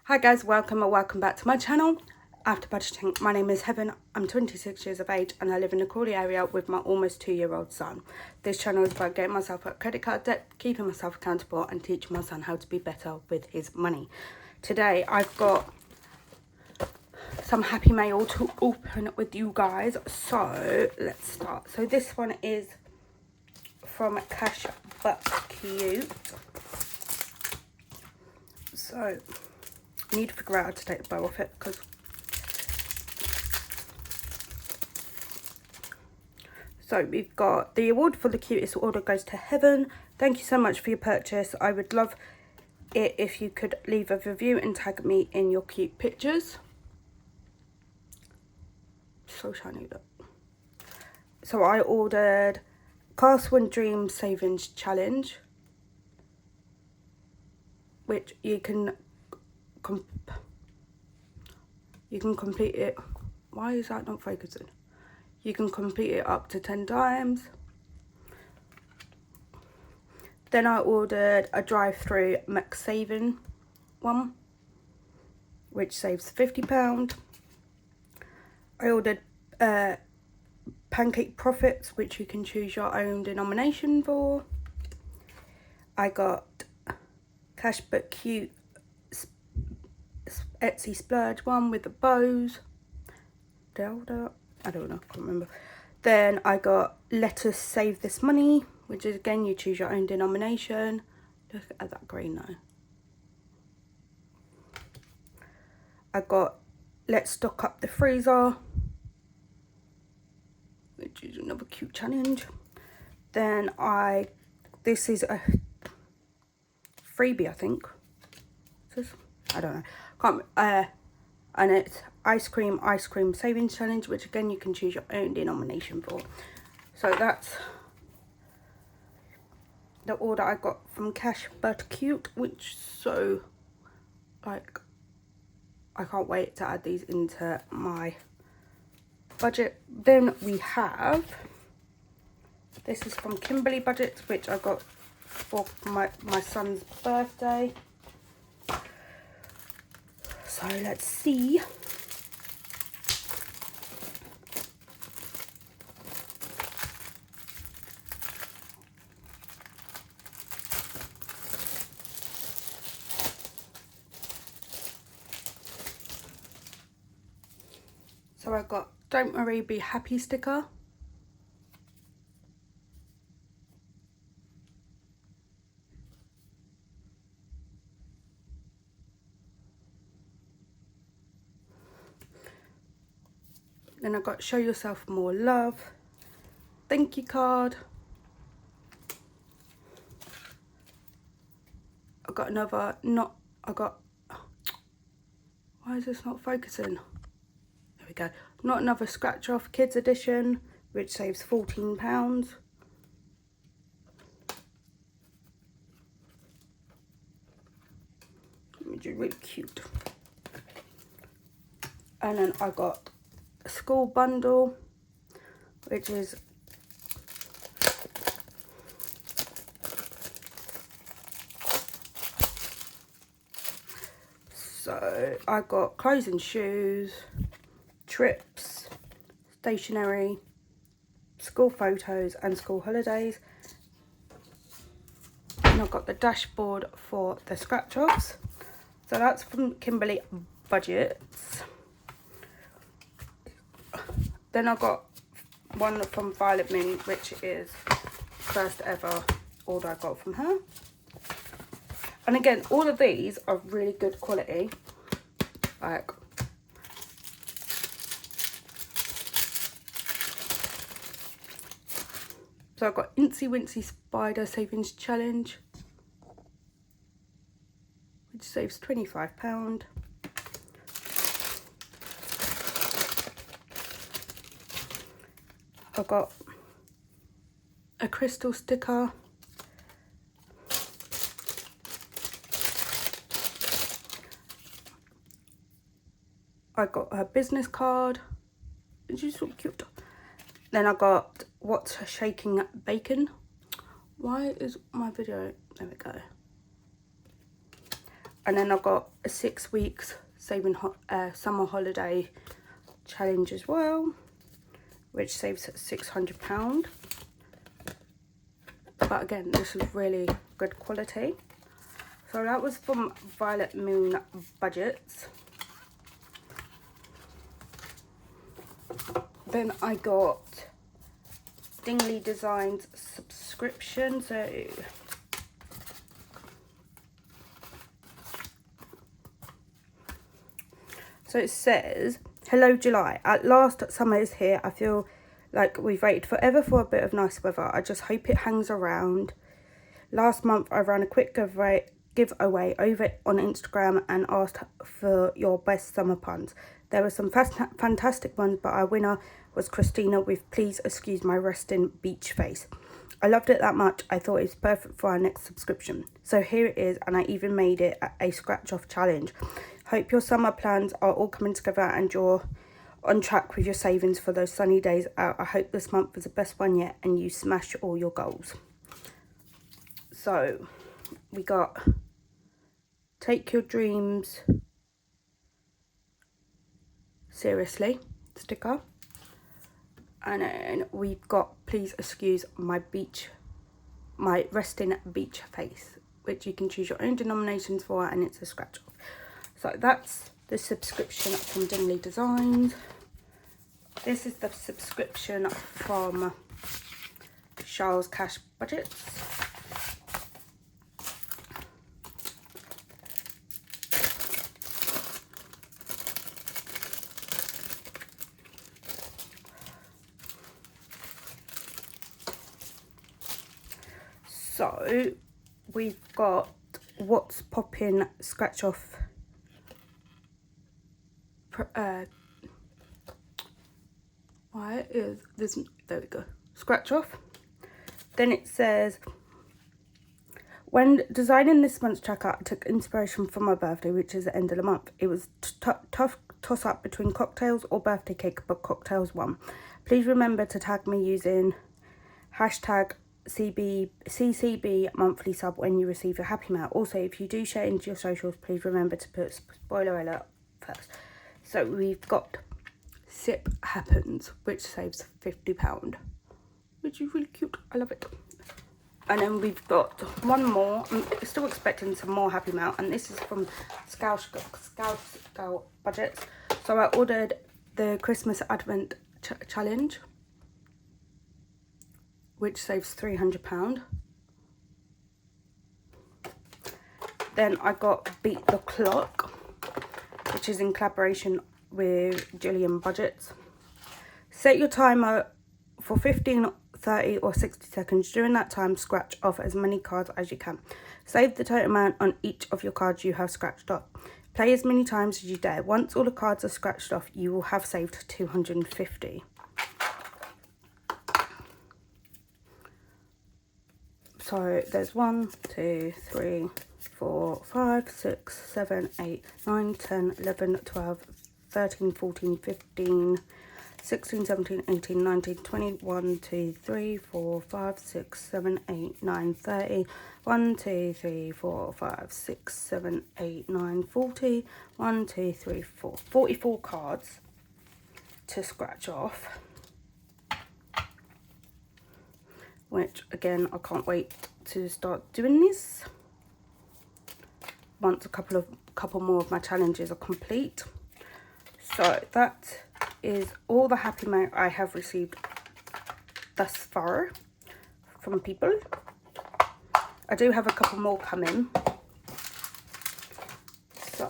Hi guys, welcome or welcome back to my channel. After budgeting, my name is Heaven. I'm 26 years of age and I live in the Crawley area with my almost 2-year-old son. This channel is about getting myself out of credit card debt, keeping myself accountable and teaching my son how to be better with his money. Today I've got some happy mail to open with you guys, so let's start. So this one is from Cash But Cute. So I need to figure out how to take the bow off it because so we've got the award for the cutest order goes to Heaven. Thank you so much for your purchase. I would love it if you could leave a review and tag me in your cute pictures. So shiny, look. So I ordered Castle and Dream Savings Challenge, which you can complete it. Why is that not focusing? You can complete it up to 10 times. Then I ordered a drive-through McSaving one, which saves £50. I ordered Pancake Profits, which you can choose your own denomination for. I got Cash But Cute Etsy Splurge one with the bows. Delta, I don't know, I can't remember. Then I got Let Us Save This Money, which is again, you choose your own denomination. Look at that green though. I got Let's Stock Up the Freezer, which is another cute challenge. Then this is a freebie, I think. I don't know. And it's ice cream savings challenge, which again you can choose your own denomination for. So that's the order I got from Cash But Cute, which so like I can't wait to add these into my budget. Then we have, this is from Kimberly Budgets, which I got for my son's birthday. So let's see. So I got Don't Worry, Be Happy sticker. Then I got Show Yourself More Love. Thank you card. I got another, why is this not focusing? There we go. Not Another Scratch Off Kids Edition, which saves £14. Which is really cute. And then I got a school bundle, which is so I got clothes and shoes, trips, stationery, school photos and school holidays. And I've got the dashboard for the scratch offs. So that's from Kimberly Budgets. Then I got one from Violet Moon, which is first ever order I got from her. And again, all of these are really good quality. Like, so I've got Incy Wincy Spider Savings Challenge, which saves £25. I've got a crystal sticker. I got a business card, which is so cute. Then I got What's Shaking Bacon. Why is my video, there we go. And then I've got a 6 weeks saving summer holiday challenge as well, which saves £600. But again, this is really good quality. So that was from Violet Moon Budgets. Then I got Dingley Designs subscription. So it says, "Hello July, at last summer is here. I feel like we've waited forever for a bit of nice weather. I just hope it hangs around. Last month I ran a quick giveaway over on Instagram and asked for your best summer puns. There were some fantastic ones, but our winner was Christina with 'Please excuse my resting beach face.' I loved it that much. I thought it's perfect for our next subscription. So here it is, and I even made it a scratch off challenge. Hope your summer plans are all coming together and you're on track with your savings for those sunny days out. I hope this month is the best one yet and you smash all your goals." So we got Take Your Dreams Seriously sticker. And then we've got Please excuse my resting beach face, which you can choose your own denominations for, and it's a scratch off. So that's the subscription from Dingley Designs. This is the subscription from Charles Cash Budgets. So we've got What's Poppin' scratch off why is this, there we go, scratch off. Then it says, "When designing this month's tracker, I took inspiration from my birthday, which is the end of the month. It was tough toss up between cocktails or birthday cake, but cocktails won. Please remember to tag me using hashtag CCB monthly sub when you receive your happy mail. Also, if you do share into your socials, please remember to put spoiler alert first." So we've got Sip Happens, which saves £50, which is really cute. I love it. And then we've got one more. I'm still expecting some more happy mail, and this is from Scout Budgets. So I ordered the Christmas Advent Challenge, which saves £300. Then I got Beat the Clock, which is in collaboration with Gillian Budgets. Set your timer for 15, 30 or 60 seconds. During that time, scratch off as many cards as you can. Save the total amount on each of your cards you have scratched off. Play as many times as you dare. Once all the cards are scratched off, you will have saved 250. So there's 1, 2, 3, 4, 5, 6, 7, 8, 9, 10, 11, 12, 13, 14, 15, 16, 17, 18, 19, 20, 1, 2, 3, 4, 5, 6, 7, 8, 9, 30, 1, 2, 3, 4, 5, 6, 7, 8, 9, 40, 1, 2, 3, 4, 44 cards to scratch off, which again, I can't wait to start doing this once a couple more of my challenges are complete. So that is all the happy mail I have received thus far from people. I do have a couple more coming. So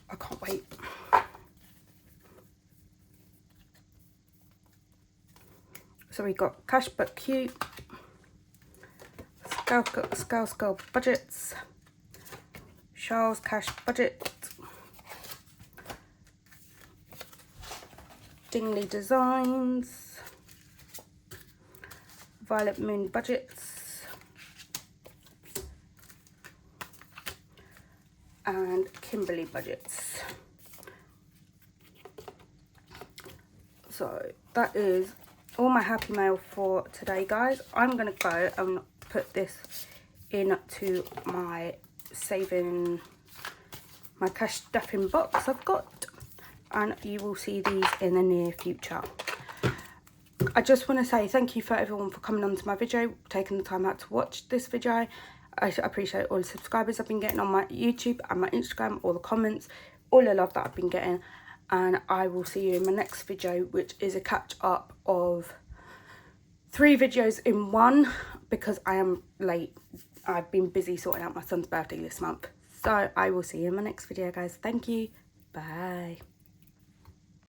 I can't wait. So we got Cash But Cute, Scout Budgets, Charles Cash Budget, Dingley Designs, Violet Moon Budgets, and Kimberly Budgets. So that is all my happy mail for today, guys. I'm going to go and put this into my cash stuffing box I've got, and you will see these in the near future. I just want to say thank you for everyone for coming onto my video, taking the time out to watch this video. I appreciate all the subscribers I've been getting on my YouTube and my Instagram, all the comments, all the love that I've been getting. And I will see you in my next video, which is a catch up of 3 videos in one, because I am late. I've been busy sorting out my son's birthday this month. So I will see you in my next video, guys. Thank you. Bye.